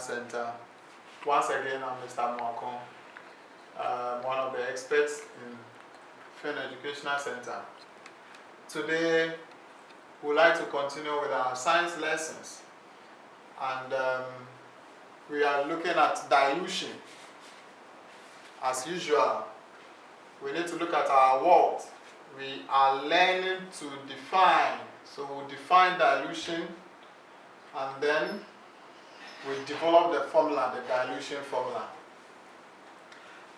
Center. Once again, I'm Mr. Mwakon, one of the experts in Fin Educational Center. Today, we'd like to continue with our science lessons, and we are looking at dilution. As usual, we need to look at our world. We are learning to define. So we'll define dilution, and then we develop the formula, the dilution formula.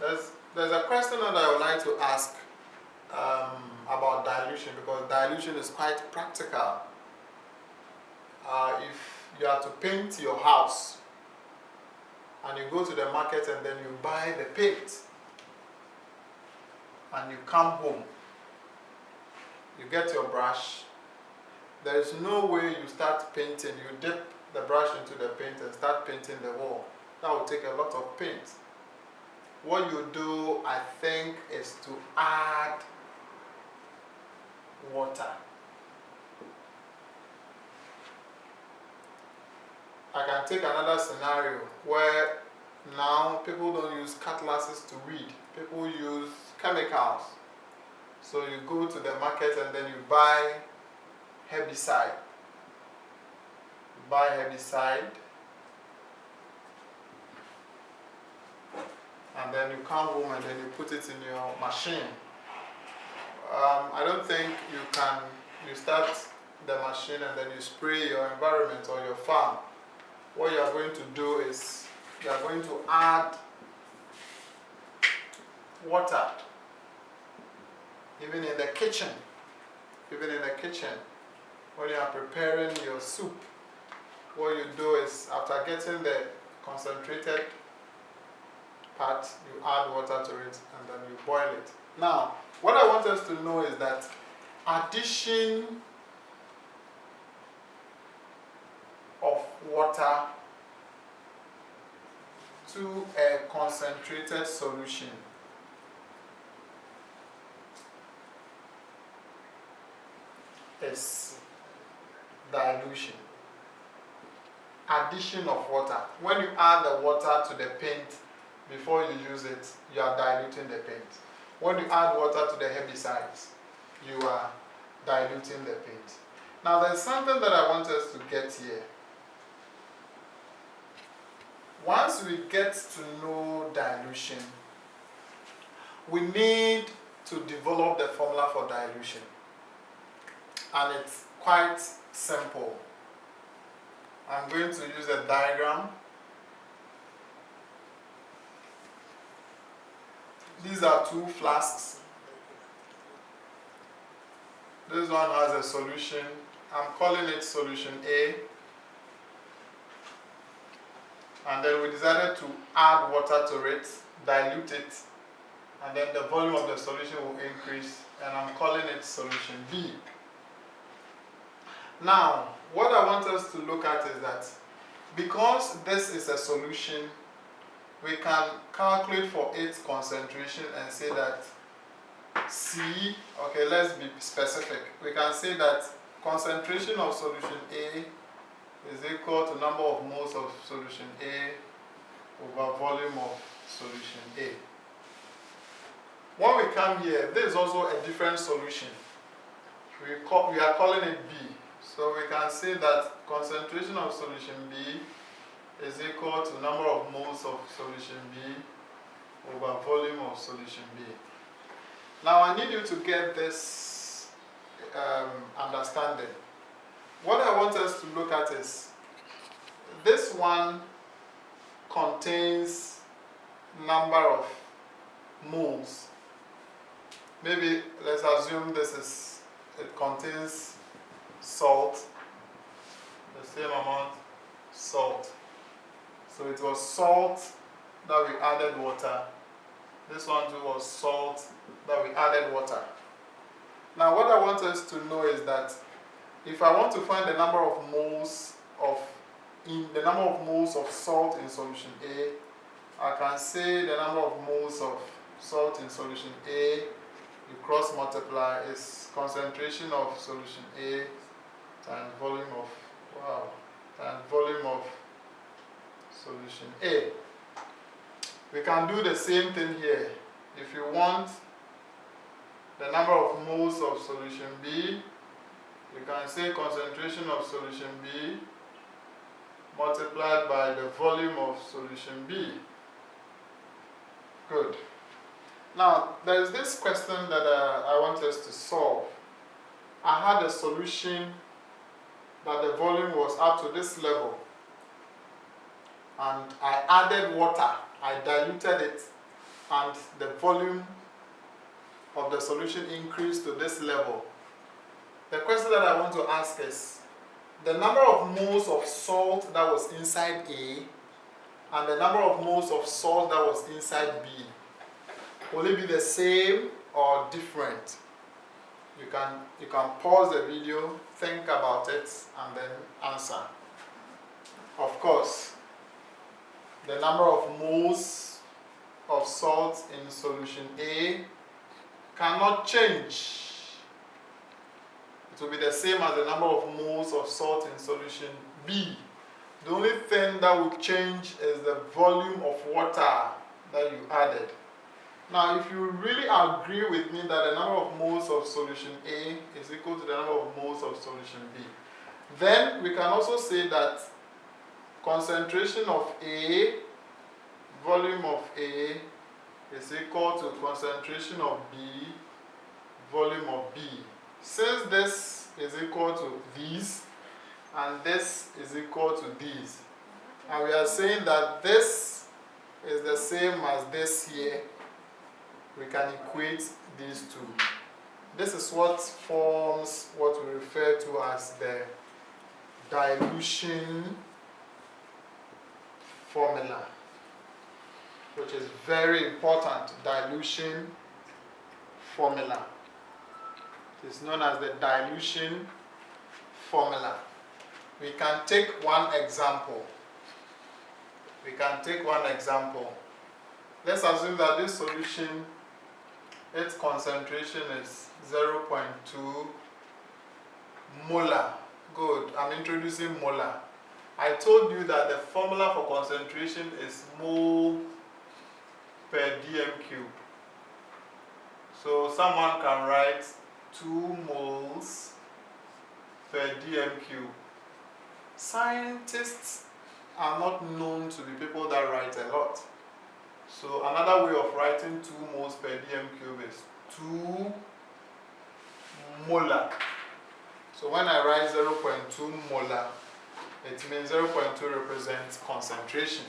There's a question that I would like to ask about dilution, because dilution is quite practical. If you are to paint your house and you go to the market and then you buy the paint and you come home, you get your brush, there is no way you start painting, you dip the brush into the paint and start painting the wall. That will take a lot of paint. What you do, I think, is to add water. I can take another scenario where now people don't use cutlasses to weed. People use chemicals. So you go to the market and then you buy herbicide. And then you come home and then you put it in your machine. I don't think you start the machine and then you spray your environment or your farm. What you are going to do is you are going to add water. Even in the kitchen, when you are preparing your soup, what you do is, after getting the concentrated part, you add water to it and then you boil it. Now, what I want us to know is that addition of water to a concentrated solution is dilution. Addition of water. When you add the water to the paint before you use it, you are diluting the paint. When you add water to the herbicides, you are diluting the paint. Now there's something that I want us to get here. Once we get to know dilution, we need to develop the formula for dilution. And it's quite simple. I'm going to use a diagram. These are two flasks. This one has a solution. I'm calling it solution A. And then we decided to add water to it, dilute it, and then the volume of the solution will increase, and I'm calling it solution B. Now, what I want us to look at is that because this is a solution, we can calculate for its concentration and say that C, okay, let's be specific. We can say that concentration of solution A is equal to number of moles of solution A over volume of solution A. When we come here, there is also a different solution. We are calling it B. So we can say that concentration of solution B is equal to number of moles of solution B over volume of solution B. Now I need you to get this understanding. What I want us to look at is, this one contains number of moles. Maybe let's assume it contains salt, the same amount salt. So it was salt that we added water. This one too was salt that we added water. Now what I want us to know is that if I want to find the number of moles of salt in solution A, I can say the number of moles of salt in solution A, you cross multiply, is concentration of solution A times volume of solution A. We can do the same thing here. If you want the number of moles of solution B, you can say concentration of solution B multiplied by the volume of solution B. Good. Now, there is this question that I want us to solve. I had a solution that the volume was up to this level, and I added water, I diluted it, and the volume of the solution increased to this level. The question that I want to ask is, the number of moles of salt that was inside A and the number of moles of salt that was inside B, will it be the same or different? You can pause the video, think about it, and then answer. Of course, the number of moles of salt in solution A cannot change. It will be the same as the number of moles of salt in solution B. The only thing that will change is the volume of water that you added. Now, if you really agree with me that the number of moles of solution A is equal to the number of moles of solution B, then we can also say that concentration of A, volume of A, is equal to concentration of B, volume of B. Since this is equal to these, and this is equal to these, and we are saying that this is the same as this here, we can equate these two. This is what forms what we refer to as the dilution formula, which is very important. Dilution formula. It is known as the dilution formula. We can take one example. Let's assume that this solution, its concentration is 0.2 molar. Good, I'm introducing molar. I told you that the formula for concentration is mole per dm cube. So someone can write 2 moles per dm cube. Scientists are not known to be people that write a lot. So another way of writing 2 moles per dm cube is 2 molar. So when I write 0.2 molar, it means 0.2 represents concentration,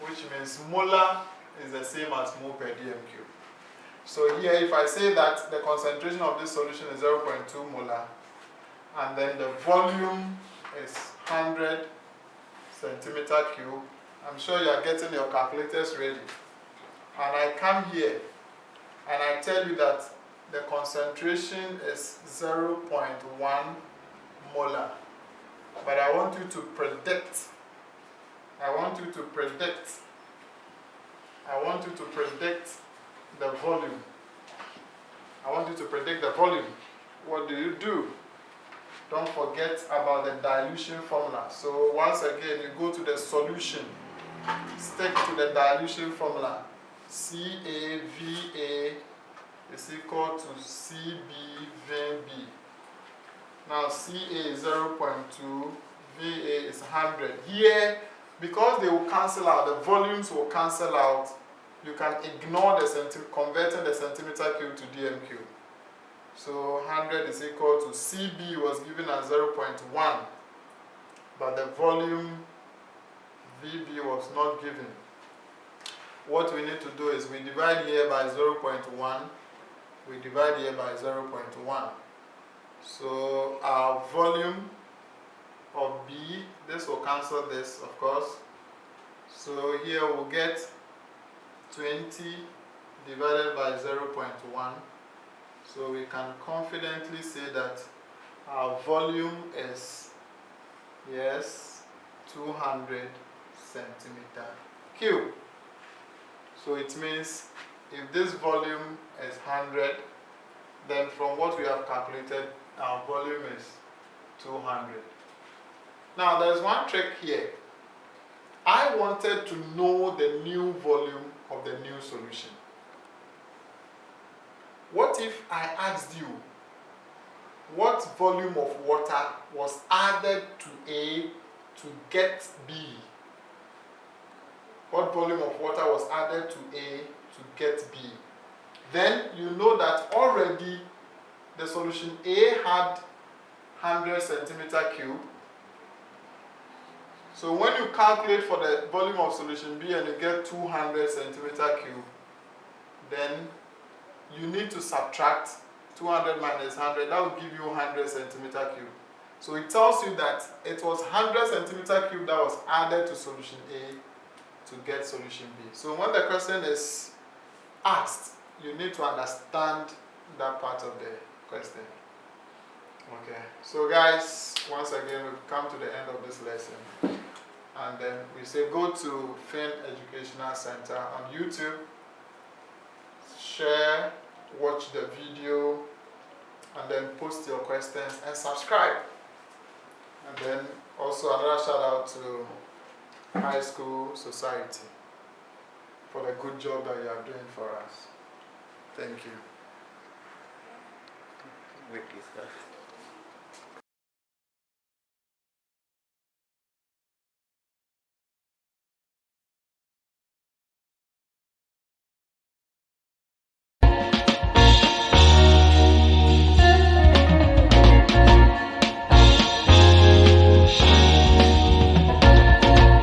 which means molar is the same as mole per dm cube. So here, if I say that the concentration of this solution is 0.2 molar, and then the volume is 100 centimeter cube, I'm sure you are getting your calculators ready. And I come here and I tell you that the concentration is 0.1 molar. But I want you to predict the volume. What do? Don't forget about the dilution formula. So once again, you go to the solution. Stick to the dilution formula. CAVA is equal to CB VB. Now CA is 0.2, VA is 100. Here, because they will cancel out, the volumes will cancel out, you can ignore the converting the centimeter cube to dm cube. So 100 is equal to CB was given as 0.1, but the volume VB was not given. What we need to do is we divide here by 0.1, we divide here by 0.1. So our volume of B, this will cancel this, of course. So here we'll get 20 divided by 0.1. So we can confidently say that our volume is, yes, 200 centimeter cube. So it means if this volume is 100, then from what we have calculated, our volume is 200. Now there's one trick here. I wanted to know the new volume of the new solution. What if I asked you what volume of water was added to A to get B? What volume of water was added to A to get B? Then you know that already the solution A had 100 centimeter cube. So when you calculate for the volume of solution B and you get 200 centimeter cube, then you need to subtract 200 minus 100, that will give you 100 centimeter cube. So it tells you that it was 100 centimeter cube that was added to solution A to get solution B. So when the question is asked, you need to understand that part of the question. Okay, so guys, once again we've come to the end of this lesson, and then we say go to Fin Educational Center on YouTube, share, watch the video, and then post your questions and subscribe. And then also another shout out to High School Society for the good job that you are doing for us. Thank you. Great stuff.